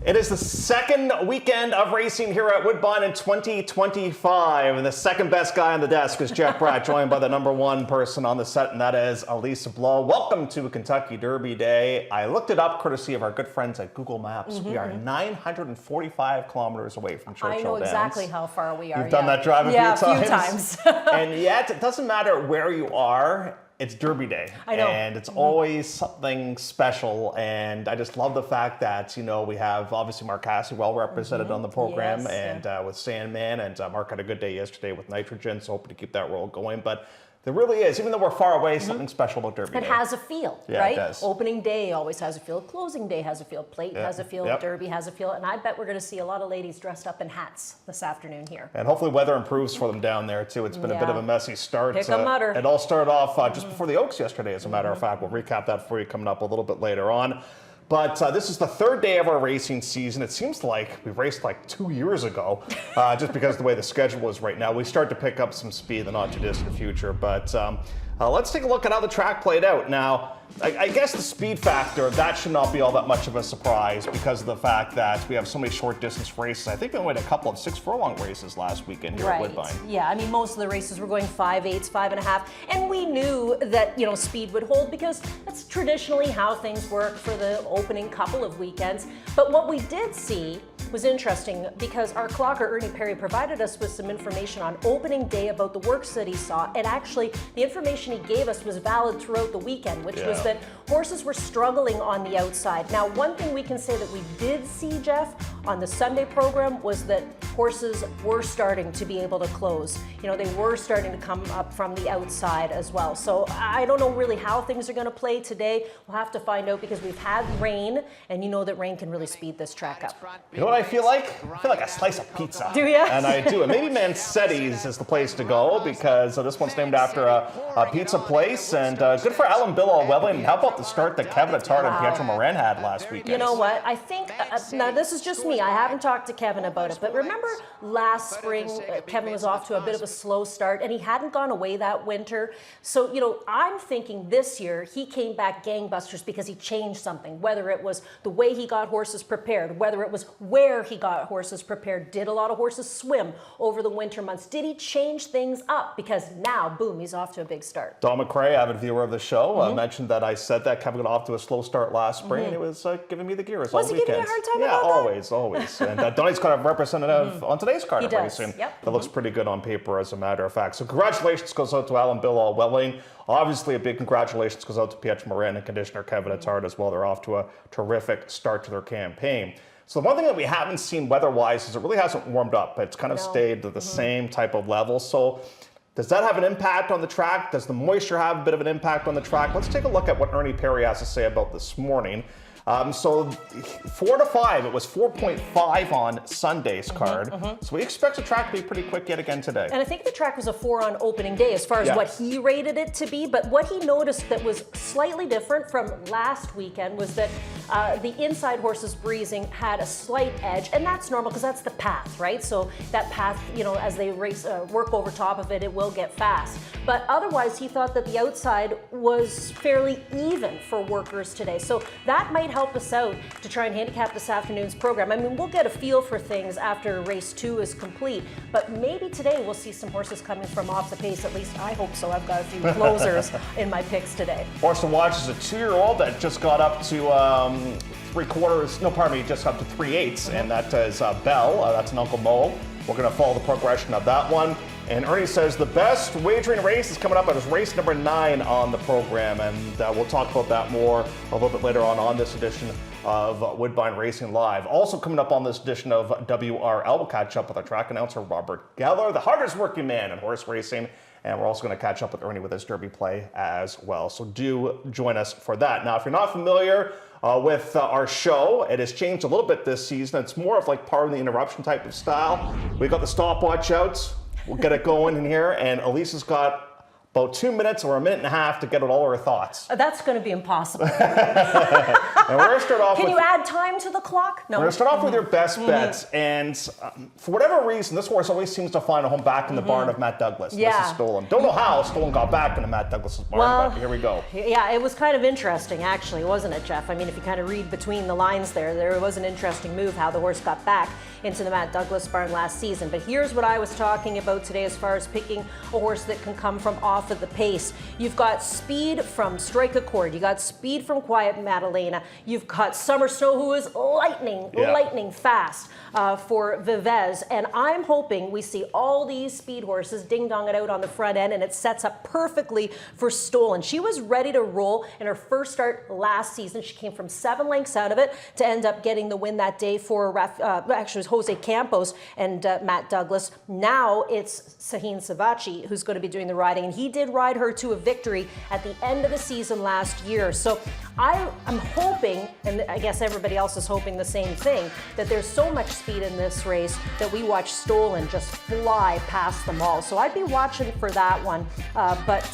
It is the second weekend of racing here at Woodbine in 2025, and the second best guy on the desk is Jeff Bratt, joined by the number one person on the set, and that is Elisa Blow. Welcome to Kentucky Derby Day. I looked it up courtesy of our good friends at Google Maps. We are 945 kilometers away from Churchill Downs. I know exactly how far we are. You've done that drive a few times. A few times. And yet, it doesn't matter where you are. It's Derby Day, I know. And it's always something special, and I just love the fact that, you know, we have obviously Mark Cassidy well represented on the program, Yes, and with Sandman, and Mark had a good day yesterday with Nitrogen, so hoping to keep that roll going, but there really is, even though we're far away, something special about Derby Day. It has a feel, Yeah, right? it does. Opening day always has a feel. Closing day has a feel. Plate has a feel. Yep. Derby has a feel. And I bet we're going to see a lot of ladies dressed up in hats this afternoon here. And hopefully weather improves for them down there too. It's been a bit of a messy start. Pick a mutter. It all started off just before the Oaks yesterday, as a matter of fact. We'll recap that for you coming up a little bit later on. But this is the third day of our racing season. It seems like we raced like 2 years ago, just because of the way the schedule is right now. We start to pick up some speed in the not too distant future. But let's take a look at how the track played out. Now, I guess the speed factor, that should not be all that much of a surprise because of the fact that we have so many short distance races. I think we only had a couple of 6 furlong races last weekend here at Woodbine. Yeah, I mean, most of the races were going 5.8s, 5.5, and we knew that, you know, speed would hold because that's traditionally how things work for the opening couple of weekends. But what we did see was interesting because our clocker, Ernie Perry, provided us with some information on opening day about the works that he saw. And actually, the information he gave us was valid throughout the weekend, which was that horses were struggling on the outside. Now, one thing we can say that we did see, Jeff, on the Sunday program was that horses were starting to be able to close. You know, they were starting to come up from the outside as well. So I don't know really how things are going to play today. We'll have to find out because we've had rain, and you know that rain can really speed this track up. You know what I feel like? I feel like a slice of pizza. Do you? And I do. And maybe Mancetti's is the place to go because this one's named after a pizza place. And good for Alan Bill Welling. And how about the start that Kevin Attard and Pietro Moran had last weekend? You know what? I think, now this is just me. I haven't talked to Kevin about it. But remember last spring, Kevin was off to a bit of a slow start and he hadn't gone away that winter. So, you know, I'm thinking this year he came back gangbusters because he changed something, whether it was the way he got horses prepared, whether it was where he got horses prepared. Did a lot of horses swim over the winter months? Did he change things up? Because now, boom, he's off to a big start. Don McRae, avid viewer of the show, mentioned that I said that Kevin got off to a slow start last spring, and it was giving me the gears all weekend. Was he giving you a hard time about that? Always. And Donnie's kind of representative on today's card of racing. Yep. That looks pretty good on paper, as a matter of fact. So congratulations goes out to Alan Bill Welling. Obviously, a big congratulations goes out to Pietro Moran and conditioner Kevin Attard as well. They're off to a terrific start to their campaign. So the one thing that we haven't seen weather-wise is it really hasn't warmed up. It's kind of stayed at the same type of level. So does that have an impact on the track? Does the moisture have a bit of an impact on the track? Let's take a look at what Ernie Perry has to say about this morning. So 4 to 5, it was 4.5 on Sunday's card. So we expect the track to be pretty quick yet again today. And I think the track was a 4 on opening day as far as what he rated it to be. But what he noticed that was slightly different from last weekend was that the inside horses breezing had a slight edge. And that's normal because that's the path, right? So that path, you know, as they race, work over top of it, it will get fast. But otherwise, he thought that the outside was fairly even for workers today. So that might help us out to try and handicap this afternoon's program. I mean, we'll get a feel for things after race 2 is complete, but maybe today we'll see some horses coming from off the pace. At least I hope so. I've got a few closers in my picks today. Horse to watch is a 2-year-old that just got up to just up to 3/8, and that is Bell. That's an Uncle Mo. We're going to follow the progression of that one. And Ernie says the best wagering race is coming up. It is race number 9 on the program, and we'll talk about that more a little bit later on this edition of Woodbine Racing Live. Also coming up on this edition of WRL, we'll catch up with our track announcer, Robert Geller, the hardest working man in horse racing. And we're also going to catch up with Ernie with his Derby play as well. So do join us for that. Now, if you're not familiar with our show, it has changed a little bit this season. It's more of like part of the interruption type of style. We got the stopwatch out. We'll get it going in here. And Elisa's got about 2 minutes or a minute and a half to get all her thoughts. That's going to be impossible. And we're going to start off Can with... you add time to the clock? No. We're going to start off with your best bets, and for whatever reason, this horse always seems to find a home back in the barn of Matt Douglas. Yeah. This is Stolen. Don't know how Stolen got back into Matt Douglas's barn, but here we go. Yeah, it was kind of interesting, actually, wasn't it, Jeff? I mean, if you kind of read between the lines there was an interesting move how the horse got back into the Matt Douglas barn last season. But here's what I was talking about today as far as picking a horse that can come from off of the pace. You've got speed from Strike Accord. You got speed from Quiet Madalena. You've got Summer Snow, who is lightning fast for Vivez. And I'm hoping we see all these speed horses ding-donging out on the front end, and it sets up perfectly for Stolen. She was ready to roll in her first start last season. She came from 7 lengths out of it to end up getting the win that day for actually it was Jose Campos and Matt Douglas. Now it's Sahin Savachi who's going to be doing the riding, and he did ride her to a victory at the end of the season last year. So I'm hoping, and I guess everybody else is hoping the same thing, that there's so much speed in this race that we watch Stolen just fly past them all. So I'd be watching for that one. But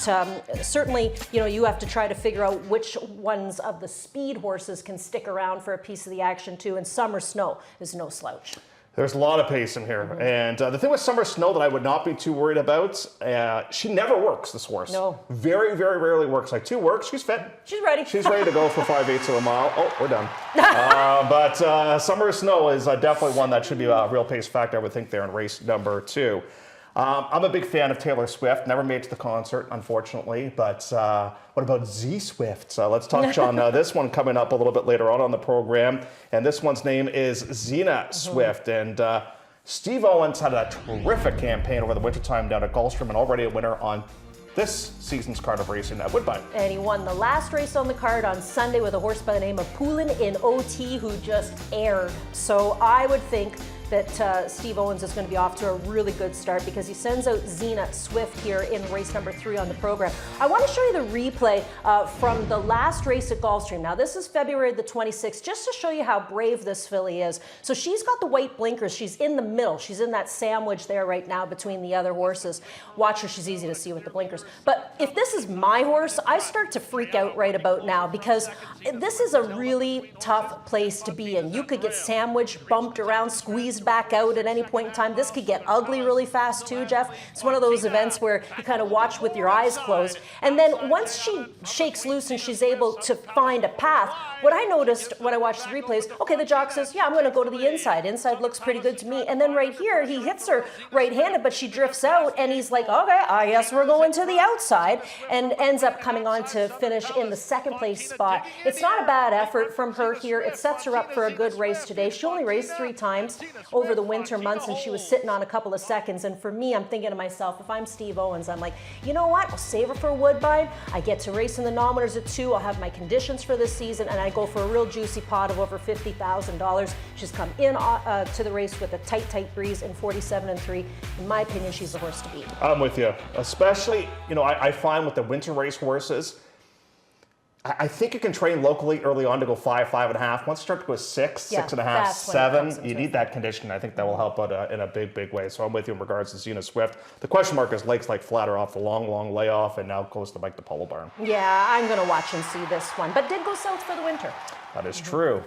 certainly, you have to try to figure out which ones of the speed horses can stick around for a piece of the action too. And Summer Snow is no slouch. There's a lot of pace in here. And the thing with Summer Snow that I would not be too worried about, she never works, this horse. No. Very, very rarely works. Like 2 works, she's fit. She's ready. She's ready to go for 5/8 of a mile. Oh, we're done. But Summer Snow is definitely one that should be a real pace factor, I would think, there in race number 2. I'm a big fan of Taylor Swift. Never made it to the concert, unfortunately. But what about Z Swift? Let's touch on this one coming up a little bit later on the program. And this one's name is Zena Swift. And Steve Owens had a terrific campaign over the wintertime down at Gulfstream, and already a winner on this season's card of racing at Woodbine. And he won the last race on the card on Sunday with a horse by the name of Poulin in OT, who just aired. So I would think that Steve Owens is going to be off to a really good start because he sends out Zena Swift here in race number 3 on the program. I want to show you the replay from the last race at Gulfstream. Now, this is February the 26th, just to show you how brave this filly is. So she's got the white blinkers. She's in the middle. She's in that sandwich there right now between the other horses. Watch her. She's easy to see with the blinkers. But if this is my horse, I start to freak out right about now because this is a really tough place to be in. You could get sandwiched, bumped around, squeezed back out at any point in time. This could get ugly really fast too, Jeff. It's one of those events where you kind of watch with your eyes closed. And then once she shakes loose and she's able to find a path, what I noticed when I watched the replays, okay, the jock says, yeah, I'm going to go to the inside. Inside looks pretty good to me. And then right here, he hits her right-handed, but she drifts out, and he's like, okay, I guess we're going to the outside, and ends up coming on to finish in the 2nd place spot. It's not a bad effort from her here. It sets her up for a good race today. She only raced 3 times over the winter months, and she was sitting on a couple of seconds. And for me, I'm thinking to myself, if I'm Steve Owens, I'm like, you know what? I'll save her for Woodbine. I get to race in the nominators at 2. I'll have my conditions for this season, and I go for a real juicy pot of over $50,000. She's come in to the race with a tight breeze in 47-3. In my opinion, she's the horse to beat. I'm with you. Especially, I find with the winter race horses, I think you can train locally early on to go 5, 5.5. Once you start to go 6, 6.5, 7, you need that conditioning. I think that will help out in a big way. So I'm with you in regards to Zena Swift. The question mark is Lake's like flatter off the long layoff, and now goes to Mike the Polo Barn. Yeah, I'm going to watch and see this one, but did go south for the winter. That is true.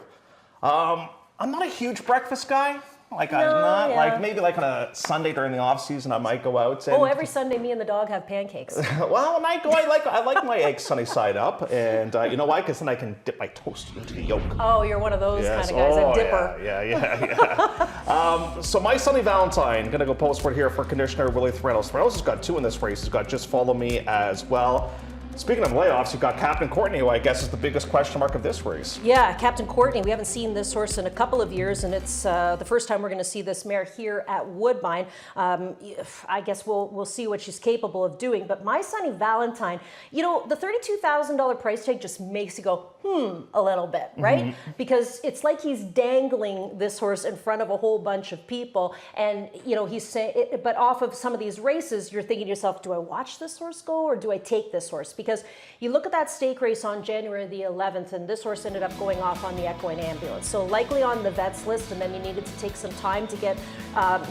I'm not a huge breakfast guy. Like maybe like on a Sunday during the off season, I might go out. And, every Sunday, me and the dog have pancakes. Well, when I go, I like my eggs sunny side up, and you know why? Because then I can dip my toast into the yolk. Oh, you're one of those kind of guys, a dipper. Yeah. So my Sunny Valentine, gonna go postward here for conditioner Willie Threnos. Threnos has got 2 in this race. He's got Just Follow Me as well. Speaking of layoffs, you've got Captain Courtney, who I guess is the biggest question mark of this race. Yeah, Captain Courtney. We haven't seen this horse in a couple of years, and it's the first time we're going to see this mare here at Woodbine. I guess we'll see what she's capable of doing. But my Sunny Valentine, the $32,000 price tag just makes you go, a little bit, right? Because it's like he's dangling this horse in front of a whole bunch of people, and he's saying, but off of some of these races, you're thinking to yourself, do I watch this horse go or do I take this horse? Because you look at that stake race on January the 11th, and this horse ended up going off on the equine ambulance, so likely on the vet's list, and then you needed to take some time to get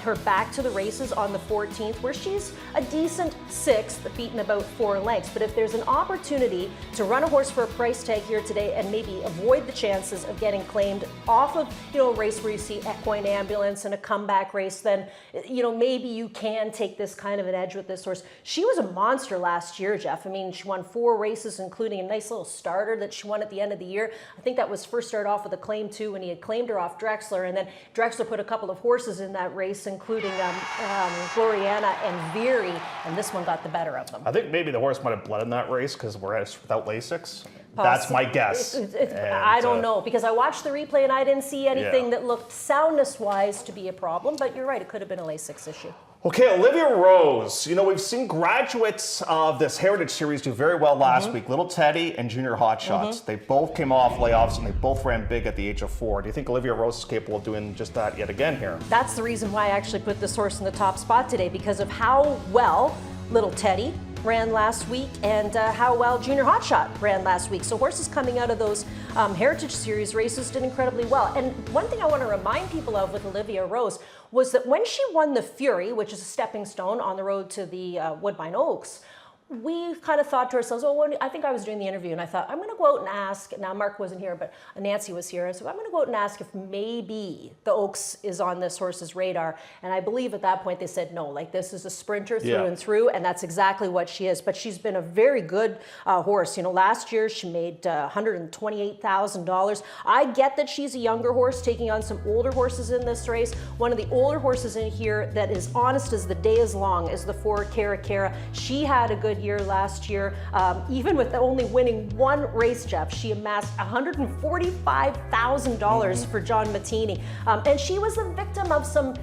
her back to the races on the 14th, where she's a decent 6th, beaten about 4 lengths. But if there's an opportunity to run a horse for a price tag here today and maybe avoid the chances of getting claimed off of a race where you see equine ambulance and a comeback race, then maybe you can take this kind of an edge with this horse. She was a monster last year, Jeff. I mean, she won 4 races, including a nice little starter that she won at the end of the year. I think that was first started off with a claim too, when he had claimed her off Drexler, and then Drexler put a couple of horses in that race, including Gloriana and Veery, and this one got the better of them. I think maybe the horse might have bled in that race because we're without Lasix. That's my guess. I don't know, because I watched the replay and I didn't see anything that looked soundness-wise to be a problem, but you're right, it could have been a Lasix issue. Okay, Olivia Rose. We've seen graduates of this Heritage Series do very well last week. Little Teddy and Junior Hotshots. They both came off layoffs and they both ran big at the age of 4. Do you think Olivia Rose is capable of doing just that yet again here? That's the reason why I actually put this horse in the top spot today, because of how well Little Teddy ran last week and how well Junior Hotshot ran last week. So horses coming out of those Heritage Series races did incredibly well. And one thing I want to remind people of with Olivia Rose was that when she won the Fury, which is a stepping stone on the road to the Woodbine Oaks, we kind of thought to ourselves, I think I was doing the interview and I thought, I'm going to go out and ask, now Mark wasn't here, but Nancy was here, so I'm going to go out and ask if maybe the Oaks is on this horse's radar. And I believe at that point they said no, like this is a sprinter through and through, and that's exactly what she is. But she's been a very good horse. Last year she made $128,000. I get that she's a younger horse taking on some older horses in this race. One of the older horses in here that is honest as the day is long is the 4 Cara Cara. She had a good year last year. Even with only winning 1 race, Jeff, she amassed $145,000 for John Mattini. And she was the victim of some,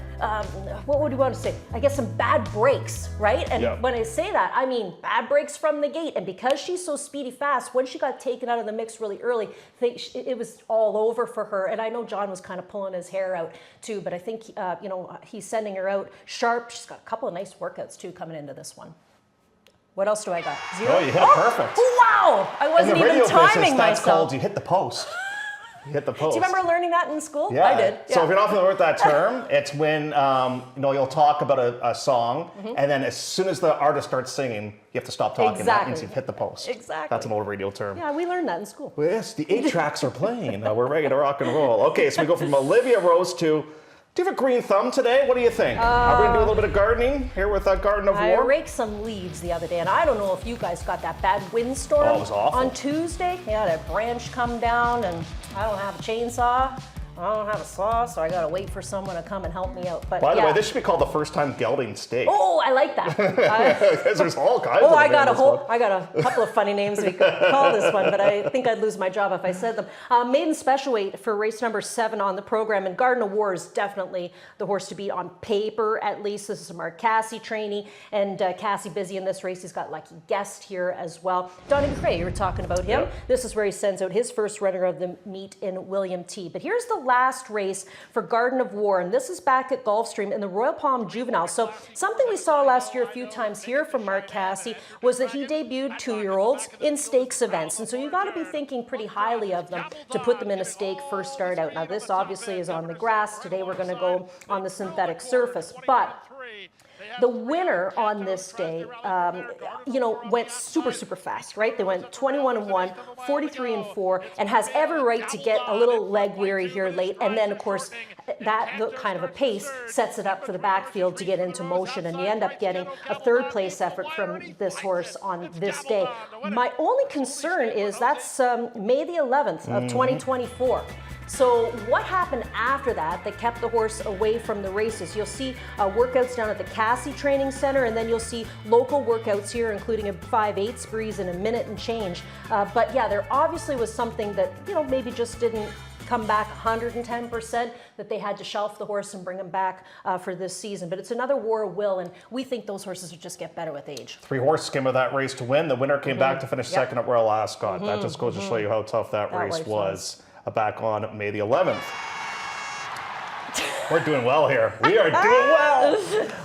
what would you want to say? I guess some bad breaks, right? And when I say that, I mean bad breaks from the gate. And because she's so speedy fast, when she got taken out of the mix really early, it was all over for her. And I know John was kind of pulling his hair out too, but I think, he's sending her out sharp. She's got a couple of nice workouts too coming into this one. What else do I got? 0? Oh, you hit it perfect. Wow! I wasn't even timing that's myself. called you hit the post. You hit the post. Do you remember learning that in school? Yeah. I did. So if you're not familiar with that term, it's when you'll talk about a song, and then as soon as the artist starts singing, you have to stop talking. Exactly. That means you've hit the post. Exactly. That's an old radio term. Yeah, we learned that in school. Well, yes, the 8 tracks are playing. We're ready to rock and roll. Okay, so we go from Olivia Rose to. Do you have a green thumb today? What do you think? Are we going to do a little bit of gardening here with Garden of War? I raked some leaves the other day, and I don't know if you guys got that bad windstorm it was awful. on Tuesday. Yeah, that branch come down, and I don't have a chainsaw. I don't have a saw, so I gotta wait for someone to come and help me out. But by the way, this should be called the first time gelding steak. Oh, I like that. Because there's all kinds of I got a couple of funny names we could call this one, but I think I'd lose my job if I said them. Maiden special weight for race number 7 on the program, and Garden of War is definitely the horse to beat on paper, at least. This is a Mark Cassie trainee, and Cassie busy in this race. He's got Lucky Guest here as well. Donnie Gray, you were talking about him. Yep. This is where he sends out his first runner of the meet in William T. But here's the last race for Garden of War, and this is back at Gulfstream in the Royal Palm Juvenile. So something we saw last year a few times here from Mark Cassie was that he debuted 2-year-olds in stakes events, and so you got to be thinking pretty highly of them to put them in a stake first start out. Now this obviously is on the grass. Today we're going to go on the synthetic surface, but the winner on this day, went super fast, right? They went 21-1, 43-4, and has every right to get a little leg weary here late. And then, of course, that kind of a pace sets it up for the backfield to get into motion, and you end up getting a 3rd place effort from this horse on this day. My only concern is that's May the 11th of 2024. So what happened after that kept the horse away from the races? You'll see workouts down at the Cassie Training Center, and then you'll see local workouts here, including a 5/8 breeze and a minute and change. But yeah, there obviously was something that, maybe just didn't come back 110%, that they had to shelf the horse and bring him back for this season. But it's another war of will, and we think those horses will just get better with age. 3 horses came of that race to win. The winner came back to finish second at Royal Ascot. That just goes to show you how tough that race was back on May the 11th. We're doing well here. We are doing well.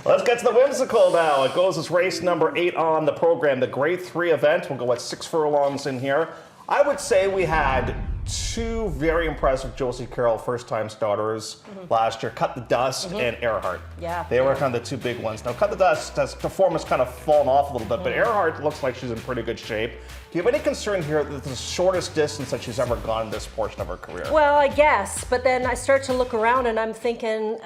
Let's get to the Whimsical now. It goes as race number 8 on the program, the Grade 3 event. We'll go at 6 furlongs in here. I would say we had 2 very impressive Josie Carroll first-time starters last year, Cut the Dust and Earhart. Yeah. They were kind of the 2 big ones. Now, Cut the Dust, the form has kind of fallen off a little bit, but Earhart looks like she's in pretty good shape. Do you have any concern here that the shortest distance that she's ever gone in this portion of her career? Well, I guess, but then I start to look around and I'm thinking,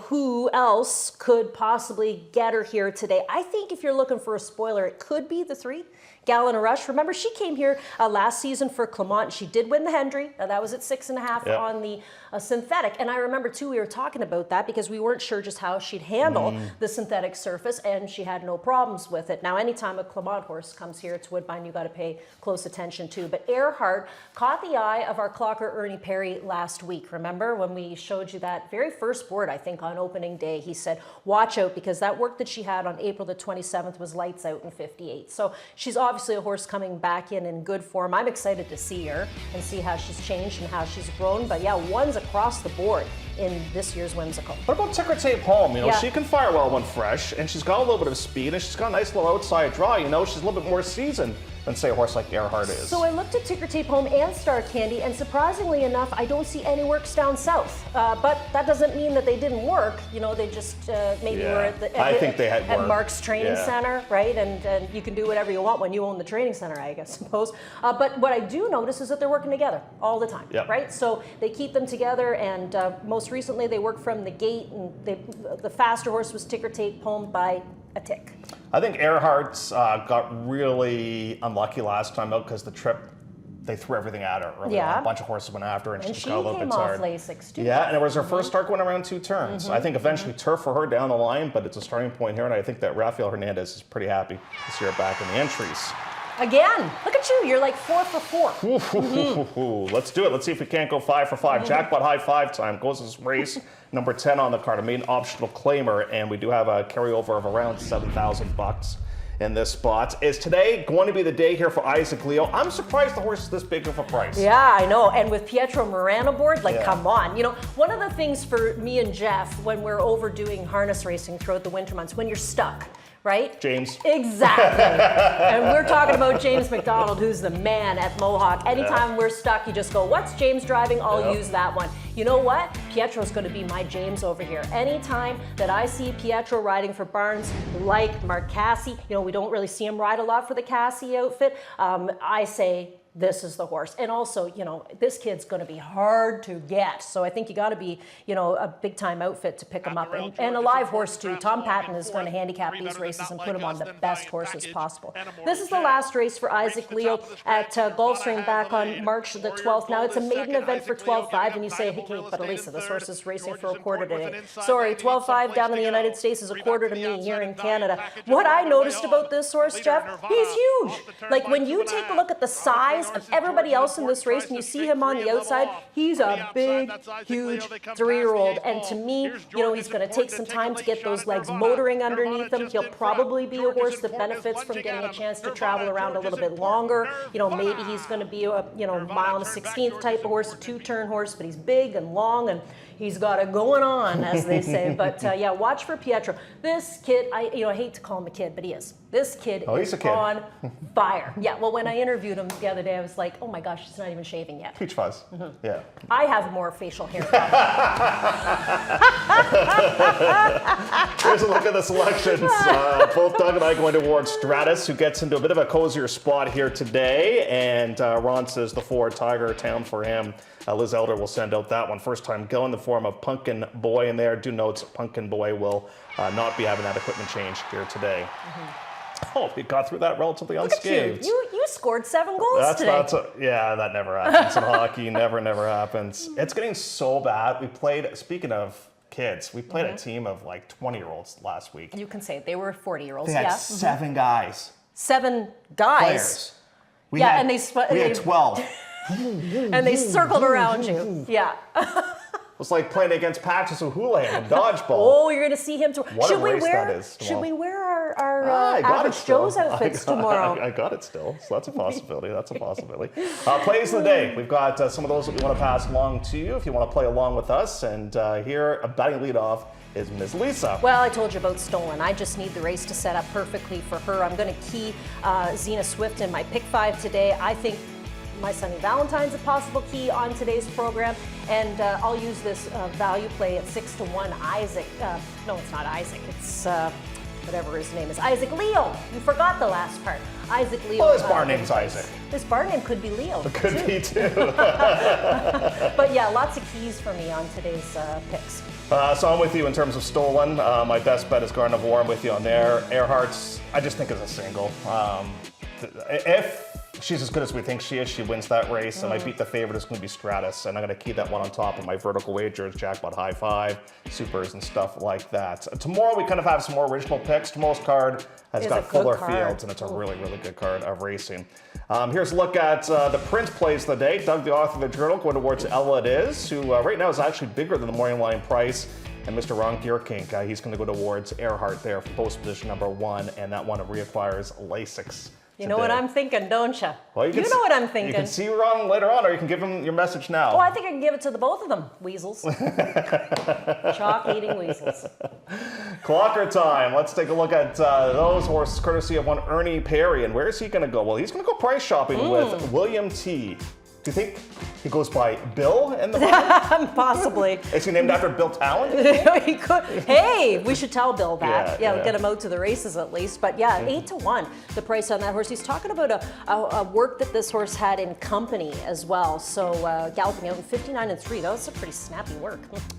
who else could possibly get her here today? I think if you're looking for a spoiler, it could be the 3. Gallon Rush. Remember, she came here last season for Clement. She did win the Hendry. That was at 6.5 on the synthetic. And I remember, too, we were talking about that because we weren't sure just how she'd handle the synthetic surface, and she had no problems with it. Now, anytime a Clement horse comes here to Woodbine, you got to pay close attention to. But Earhart caught the eye of our clocker, Ernie Perry, last week. Remember when we showed you that very first board, I think, on opening day? He said, watch out, because that work that she had on April the 27th was lights out in 58. So she's obviously a horse coming back in good form. I'm excited to see her and see how she's changed and how she's grown. But yeah, one's across the board in this year's Whimsical. What about Ticker Tape Home? She can fire well when fresh, and she's got a little bit of speed, and she's got a nice little outside draw. She's a little bit more seasoned than, say, a horse like Earhart is. So I looked at Ticker Tape Home and Star Candy, and surprisingly enough, I don't see any works down south. But that doesn't mean that they didn't work. They just maybe were at Mark's training center, right? And you can do whatever you want when you own the training center, I guess, suppose. But what I do notice is that they're working together all the time, right? So they keep them together, and most recently they work from the gate, and the faster horse was Ticker Tape Home by a tick. I think Earhart's got really unlucky last time out because the trip, they threw everything at her early on. A bunch of horses went after her, and she just got a little bit tired. And she came off Lasix too. Yeah, and it was her first start going around 2 turns. I think eventually turf for her down the line, but it's a starting point here, and I think that Rafael Hernandez is pretty happy to see her back in the entries. Again, look at you. You're like 4 for 4. Let's do it. Let's see if we can't go 5 for 5. Jackpot high 5 time goes this race number 10 on the card. A main optional claimer, and we do have a carryover of around $7,000 in this spot. Is today going to be the day here for Isaac Leo? I'm surprised the horse is this big of a price. Yeah, I know. And with Pietro Moran aboard, come on. One of the things for me and Jeff when we're overdoing harness racing throughout the winter months, when you're stuck, right? James. Exactly. And we're talking about James McDonald, who's the man at Mohawk. Anytime we're stuck, you just go, what's James driving? I'll use that one. You know what? Pietro's going to be my James over here. Anytime that I see Pietro riding for barns like Mark Cassie, we don't really see him ride a lot for the Cassie outfit, I say, this is the horse. And also, this kid's going to be hard to get. So I think you got to be, a big time outfit to pick him up. And a live horse too. Tom Patton is going to handicap these races and put him on the best horses possible. This is the last race for Isaac Leo at Gulfstream back on March the 12th. Now it's a maiden event for 12.5, and you say, hey, but Elisa, this horse is racing for a quarter today. Sorry, 12.5 down in the United States is a quarter to me here in Canada. What I noticed about this horse, Jeff, he's huge. Like when you take a look at the size of everybody else in this race and you see him on the outside, he's a big, huge 3-year-old. And to me, he's going to take some time to get those legs motoring underneath him. He'll probably be a horse that benefits from getting a chance to travel around a little bit longer. Maybe he's going to be a, mile and a 16th type of horse, a 2-turn horse, but he's big and long and he's got it going on, as they say. But yeah, watch for Pietro. This kid, I hate to call him a kid, but he is. This kid is on fire. Yeah, well, when I interviewed him the other day, I was like, oh my gosh, he's not even shaving yet. Peach fuzz. Yeah. I have more facial hair. Here's a look at the selections. Both Doug and I going towards Stratus, who gets into a bit of a cozier spot here today. And Ron says the 4 Tiger Town for him. Liz Elder will send out that one. First time go in the form of Pumpkin Boy in there. Do note Pumpkin Boy will not be having that equipment change here today. Oh, we got through that relatively unscathed. You scored 7 goals today. Yeah, that never happens in hockey. Never happens. It's getting so bad. We played, speaking of kids, we played a team of like 20-year-olds last week. You can say they were 40-year-olds. They had 7 guys. 7 guys? Players. We had 12. and they circled around you. Yeah. It's like playing against Patches O'Houlihan in dodgeball. Oh, you're going to see him tomorrow. What a race that is tomorrow. Should we wear our Average Joe's outfits tomorrow? I got it still, so that's a possibility. Plays of the day. We've got some of those that we want to pass along to you if you want to play along with us. And here, a batting leadoff is Ms. Lisa. Well, I told you about Stolen. I just need the race to set up perfectly for her. I'm going to key Zena Swift in my pick 5 today. I think my Sonny Valentine's a possible key on today's program, and I'll use this value play at 6-1. Isaac, no, it's not Isaac. It's whatever his name is. Isaac Leo. You forgot the last part. Isaac Leo. Well, his bar name's Isaac. His bar name could be Leo. It could be too. But yeah, lots of keys for me on today's picks. So I'm with you in terms of Stolen. My best bet is Garnivore. I'm with you on there. Earhart's, I just think, is a single. If she's as good as we think she is, she wins that race, and I beat the favorite is going to be Stratus, and I'm going to key that one on top of my vertical wagers, jackpot high five, supers, and stuff like that. Tomorrow we kind of have some more original picks. Tomorrow's card has got fuller fields, and it's a really, really good card of racing. Here's a look at the print plays of the day. Doug, the author of the journal, going towards Ella It Is, who right now is actually bigger than the morning line price. And Mr. Ron Gearkink, he's going to go towards Earhart there for post position number 1, and that one reacquires Lasix. You know what I'm thinking, don't you? Well, you know what I'm thinking. You can see Ron later on, or you can give him your message now. Oh, I think I can give it to the both of them, weasels. Chalk-eating weasels. Clocker time. Let's take a look at those horses, courtesy of one Ernie Perry. And where is he going to go? Well, he's going to go price shopping with William T. Do you think he goes by Bill in the market? Possibly. Is he named after Bill Talon? He could. Hey, we should tell Bill that. Yeah, we'll get him out to the races at least. But yeah, 8-1, the price on that horse. He's talking about a work that this horse had in company as well. So galloping out in 59-3, that was a pretty snappy work.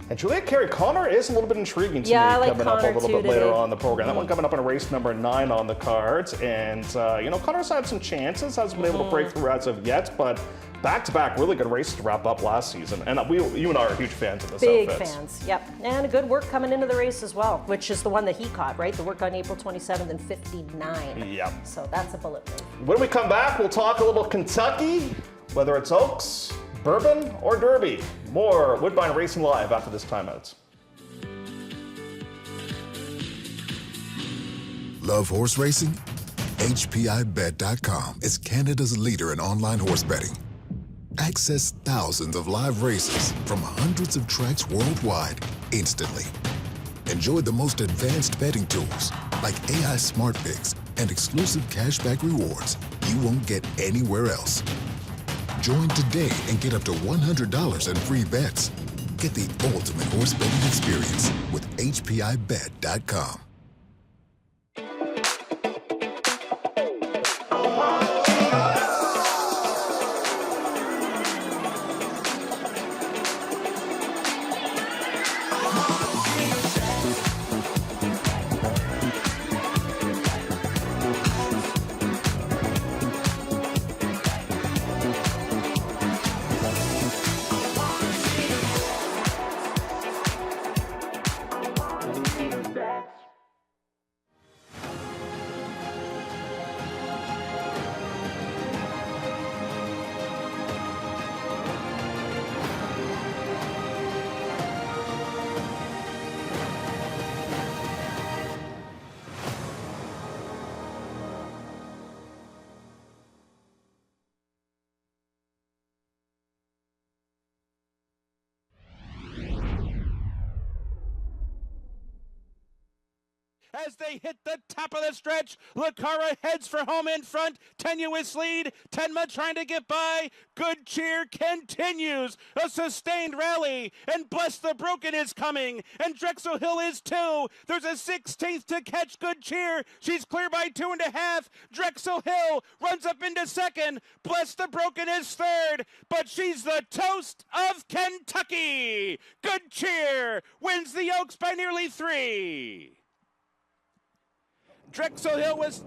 And Juliet Carey-Connor is a little bit intriguing to me, I like coming Connor up a little bit today. later on the program. That one coming up in race number 9 on the cards. And, Connor's had some chances, hasn't been able to break through as of yet, but back-to-back really good races to wrap up last season. And you and I are huge fans of this Big outfit. fans, yep. And a good work coming into the race as well, which is the one that he caught, right? The work on April 27th in 59. Yep. So that's a bullet move. When we come back, we'll talk a little Kentucky, whether it's Oaks, Bourbon, or Derby. More Woodbine Racing Live after this timeout. Love horse racing? HPIBet.com is Canada's leader in online horse betting. Access thousands of live races from hundreds of tracks worldwide instantly. Enjoy the most advanced betting tools like AI Smart Picks and exclusive cashback rewards you won't get anywhere else. Join today and get up to $100 in free bets. Get the ultimate horse betting experience with HPIBet.com. As they hit the top of the stretch, Lucara heads for home in front. Tenuous lead. Tenma trying to get by. Good Cheer continues. A sustained rally. And Bless the Broken is coming. And Drexel Hill is too. There's a 16th to catch Good Cheer. She's clear by 2.5. Drexel Hill runs up into second. Bless the Broken is third. But she's the toast of Kentucky. Good Cheer wins the Oaks by nearly 3. Drexel Hill was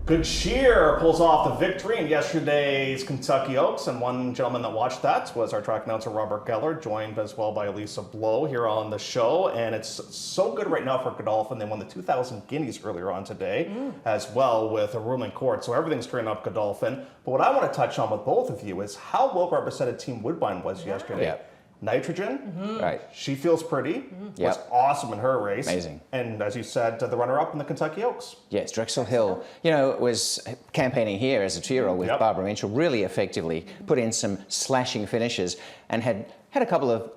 Good Cheer pulls off the victory in yesterday's Kentucky Oaks, and one gentleman that watched that was our track announcer Robert Geller, joined as well by Elisa Blow here on the show. And it's so good right now for Godolphin. They won the 2,000 guineas earlier on today as well with a ruling court, so everything's turning up Godolphin. But what I want to touch on with both of you is how well represented Team Woodbine was yesterday. Yep. Nitrogen, Right. she feels pretty, was Yep. awesome in her race. Amazing. And as you said, the runner-up in the Kentucky Oaks. Yes, Drexel Hill, was campaigning here as a 2-year-old with Yep. Barbara Mitchell, really effectively put in some slashing finishes and had a couple of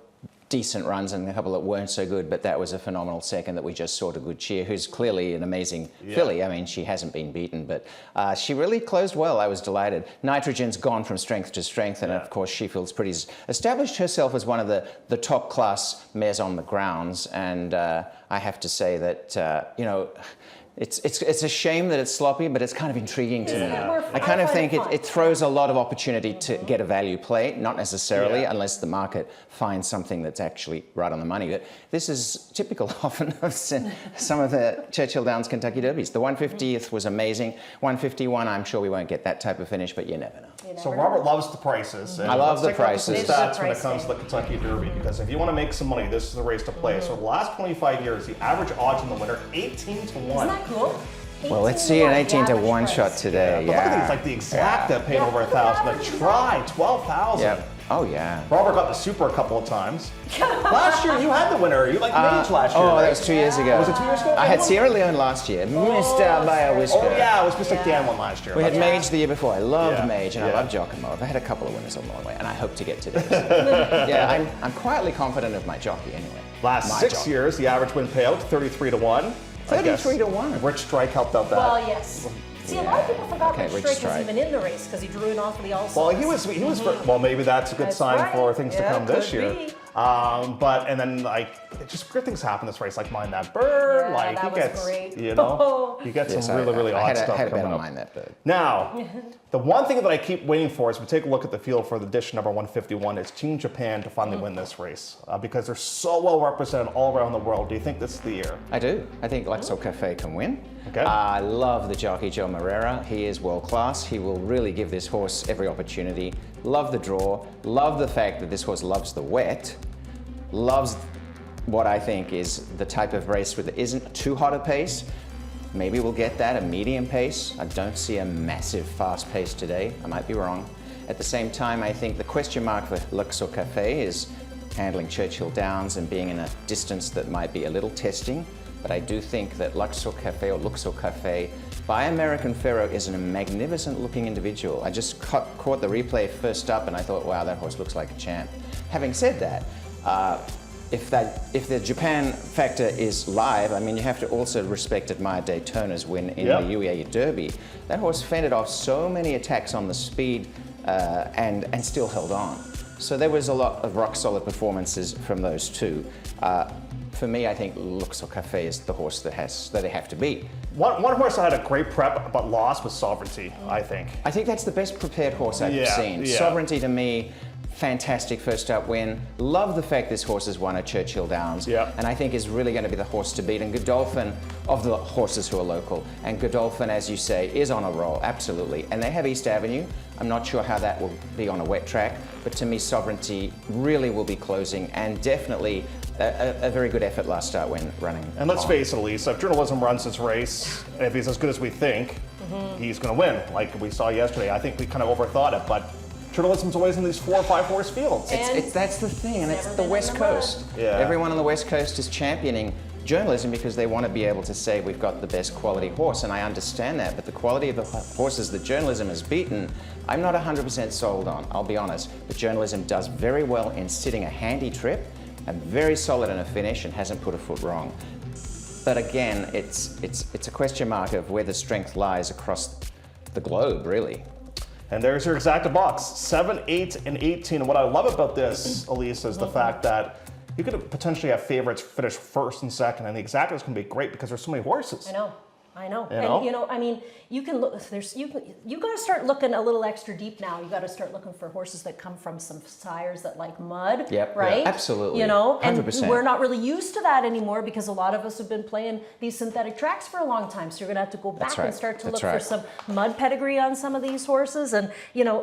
decent runs and a couple that weren't so good, but that was a phenomenal second that we just saw to Good Cheer, who's clearly an amazing filly. I mean, she hasn't been beaten, but she really closed well. I was delighted. Nitrogen's gone from strength to strength, and of course she feels pretty established herself as one of the top class mares on the grounds, and I have to say that, it's a shame that it's sloppy, but it's kind of intriguing to me. I kind of think it throws a lot of opportunity to get a value play, not necessarily unless the market finds something that's actually right on the money. But this is typical often of some of the Churchill Downs Kentucky Derbies. The 150th was amazing. 151, I'm sure we won't get that type of finish, but you never know. So Robert loves the prices. And I love the let's take a look at some prices. stats when it comes to the Kentucky Derby, because if you want to make some money, this is the race to play. So the last 25 years, the average odds on the winner, 18 to 1. Isn't that cool? Well, let's see an 18 to 1 shot today. But look at these, like the exact that paid over 1,000. The try, 12,000. Yep. Oh, yeah. Robert got the super a couple of times. Last year, you had the winner. You Mage last year. Oh, right? that was 2 years ago. Was it 2 years ago? I had Sierra Leone last year. Missed out by a whisker. Oh, yeah, it was Mr. Dan one last year. We had That's right. Mage the year before. I loved Mage, and I Yeah. love Giacomo. I've had a couple of winners along the way, and I hope to get today. I'm quietly confident of my jockey anyway. Last My 6 jockey. years, the average win payout, 33 to 1. 33 to 1. Rich Strike helped out that. Well, yes. See, a lot of people forgot Okay, Rich Rich Strike was Strike. even in the race because he drew it off of the All-Stars. Well, he was. Well, maybe that's a good That's sign right. for things to Yeah, come this could year. be. And then just weird things happen this race, like Mind That Bird. Yeah, like that he was gets, great. he gets Yes, some really I odd had stuff a coming bet on up. Mind That Bird. Now, the one thing that I keep waiting for is we take a look at the field for the dish number 151. It's Team Japan to finally win this race because they're so well represented all around the world. Do you think this is the year? I do. I think Luxor Cafe can win. Okay. I love the jockey, Joe Moreira. He is world class. He will really give this horse every opportunity. Love the draw. Love the fact that this horse loves the wet. Loves what I think is the type of race where there isn't too hot a pace. Maybe we'll get that, a medium pace. I don't see a massive fast pace today. I might be wrong. At the same time, I think the question mark for Luxor Cafe is handling Churchill Downs and being in a distance that might be a little testing. But I do think that Luxor Cafe by American Pharaoh is a magnificent looking individual. I just caught the replay first up and I thought, wow, that horse looks like a champ. Having said that, if the Japan factor is live, I mean, you have to also respect Admire Daytona's win in the UAE Derby. That horse fended off so many attacks on the speed and still held on. So there was a lot of rock solid performances from those two. For me, I think Luxor Cafe is the horse that they have to beat. One horse that had a great prep but lost was Sovereignty, I think. I think that's the best prepared horse I've seen. Yeah. Sovereignty to me, fantastic first up win. Love the fact this horse has won at Churchill Downs. Yeah. And I think is really going to be the horse to beat. And Godolphin, of the horses who are local, and Godolphin, as you say, is on a roll, absolutely. And they have East Avenue. I'm not sure how that will be on a wet track, but to me, Sovereignty really will be closing and definitely a very good effort last start when running. And let's on. face it, Elise, if journalism runs this race, and if he's as good as we think, he's going to win, like we saw yesterday. I think we kind of overthought it, but journalism's always in these 4 or 5 horse fields. That's the thing, and it's never the been West in the mud. Coast. Yeah. Everyone on the West Coast is championing journalism because they want to be able to say we've got the best quality horse, and I understand that, but the quality of the horses that journalism has beaten, I'm not 100% sold on, I'll be honest. But journalism does very well in sitting a handy trip and very solid in a finish and hasn't put a foot wrong. But again, it's a question mark of where the strength lies across the globe, really. And there's your exacta box, 7, 8, and 18. And what I love about this, Elise, is the fact that you could potentially have favorites finish first and second, and the exacta is going to be great because there's so many horses. I know. I know. You know? And I mean, you can look. You got to start looking a little extra deep now. You got to start looking for horses that come from some sires that like mud. Yep. Right. Yeah, absolutely. And 100%. we're not really used to that anymore because a lot of us have been playing these synthetic tracks for a long time. So you're gonna have to go back and start to look for some mud pedigree on some of these horses. And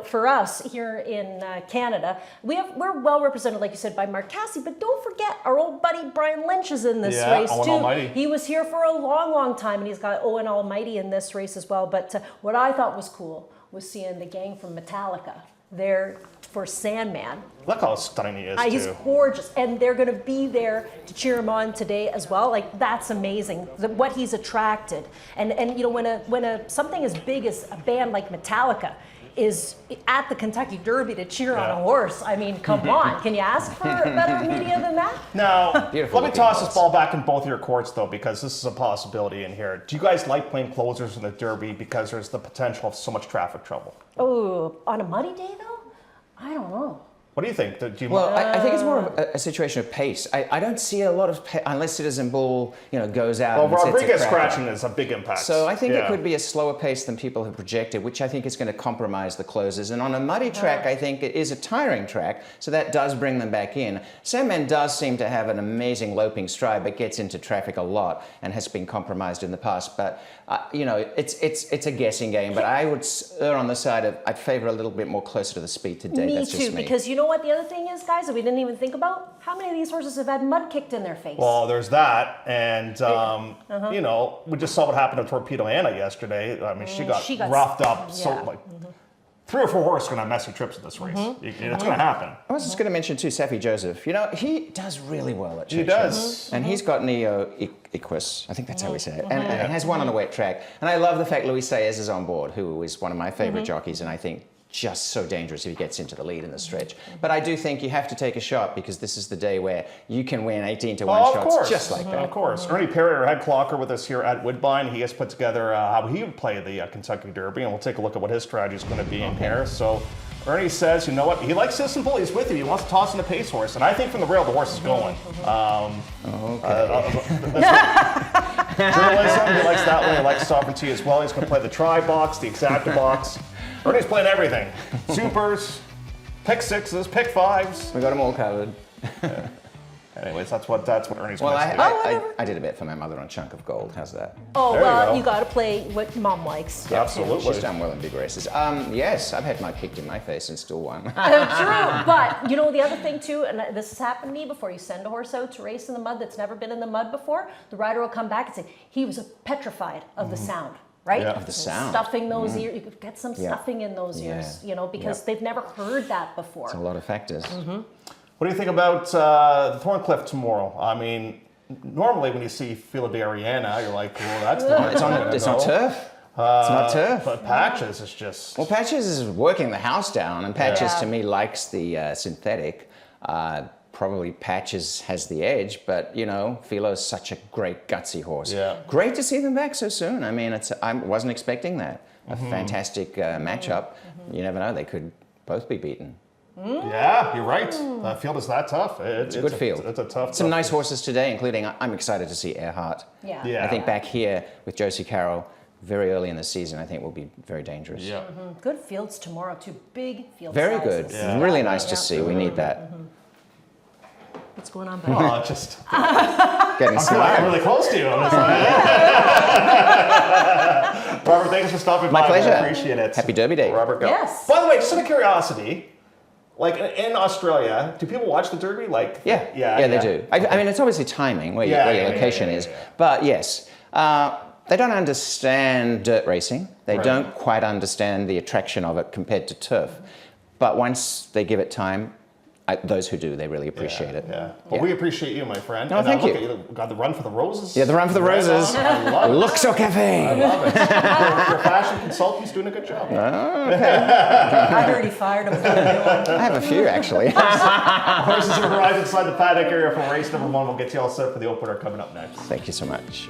for us here in Canada, we're well represented, like you said, by Mark Cassidy. But don't forget, our old buddy Brian Lynch is in this race Owen too. Almighty. He was here for a long, long time, and he's got Owen Almighty in this race as well. But what I thought was cool was seeing the gang from Metallica there for Sandman. Look how stunning he is, He's gorgeous, and they're going to be there to cheer him on today as well. Like, that's amazing, what he's attracted. And when something as big as a band like Metallica is at the Kentucky Derby to cheer on a horse, I mean, come on. Can you ask for better media than that? Now, let me toss this ball back in both of your courts, though, because this is a possibility in here. Do you guys like playing closers in the Derby because there's the potential of so much traffic trouble? Oh, on a muddy day, though? I don't know. What do you think? I think it's more of a situation of pace. I don't see a lot of unless Citizen Bull, goes out. Well, and sets a Rodriguez cracker. scratching is a big impact. So I think it could be a slower pace than people have projected, which I think is going to compromise the closers. And on a muddy track, I think it is a tiring track, so that does bring them back in. Sandman does seem to have an amazing loping stride, but gets into traffic a lot and has been compromised in the past. But it's a guessing game. But I would err on the side of I'd favour a little bit more closer to the speed today. Me That's too, just me. because you know what the other thing is, guys, that we didn't even think about? How many of these horses have had mud kicked in their face? Well, there's that, and we just saw what happened to Torpedo Anna yesterday. I mean, she got roughed up. So 3 or 4 horses are going to mess your trips in this race. It's going to happen. I was just going to mention too, Safi Joseph. He does really well at Churchill. He does. And he's got Neo Equus, I think that's how we say it, and has one on a wet track. And I love the fact Luis Saez is on board, who is one of my favorite jockeys, and I think just so dangerous if he gets into the lead in the stretch. But I do think you have to take a shot because this is the day where you can win 18 to 1 shots just like that. Of course. Ernie Perry, our head clocker, with us here at Woodbine. He has put together how he would play the Kentucky Derby, and we'll take a look at what his strategy is going to be in here. So Ernie says, you know what, he likes Citizen Bull, he's with you, he wants to toss in a pace horse, and I think from the rail the horse is going. Journalism, he likes that one, he likes sovereignty as well. He's going to play the try box, the exacta box. Ernie's playing everything. Supers, pick 6s, pick 5s. We got them all covered. Anyways, that's what Ernie's Well, going to do. I did a bet for my mother on Chunk of Gold. How's that? Oh, There you well, go. you got to play what Mom likes. Absolutely. She's done well in big races. Yes, I've had mud kicked in my face and still won. True, but the other thing too, and this has happened to me before, you send a horse out to race in the mud that's never been in the mud before, the rider will come back and say, he was petrified of the sound. Right? Yeah. Of the sound. Stuffing those ears. You could get some stuffing in those ears, because they've never heard that before. It's a lot of factors. What do you think about the Thorncliffe tomorrow? I mean, normally when you see Fila de Ariana, you're like, well, that's not It's not turf. It's not turf. But Patches is just... Well, Patches is working the house down, and Patches to me likes the synthetic. Probably Patches has the edge, but Philo's such a great gutsy horse. Yeah. Great to see them back so soon. I mean, I wasn't expecting that. A fantastic matchup. You never know; they could both be beaten. Yeah, you're right. The field is that tough. It's a good field. It's a tough. Some nice horses today, including I'm excited to see Earhart. Yeah. I think back here with Josie Carroll, very early in the season, I think will be very dangerous. Yeah. Good fields tomorrow, 2 big field Very sizes. good. Yeah. Really nice to see. We need that. What's going on, buddy? Oh, just Getting I'm smart. really close to you. I'm just like, Robert, thanks for stopping by. My pleasure. I appreciate it. Happy Derby Day. Robert, go. Yes. By the way, just out of curiosity, like in Australia, do people watch the Derby? Yeah, they do. I mean, it's obviously timing where your location is. But yes, they don't understand dirt racing. They don't quite understand the attraction of it compared to turf. But once they give it time, those who do, they really appreciate it. Yeah. Well, we appreciate you, my friend. No, thank look you. At you. Got the run for the roses. Yeah, the run for the roses. I love it. Luxo Cafe. I love it. Your fashion consultant's doing a good job. I heard he fired him. I have a few, actually. Horses have arrived inside the paddock area for race number 1. We'll get you all set for the opener coming up next. Thank you so much.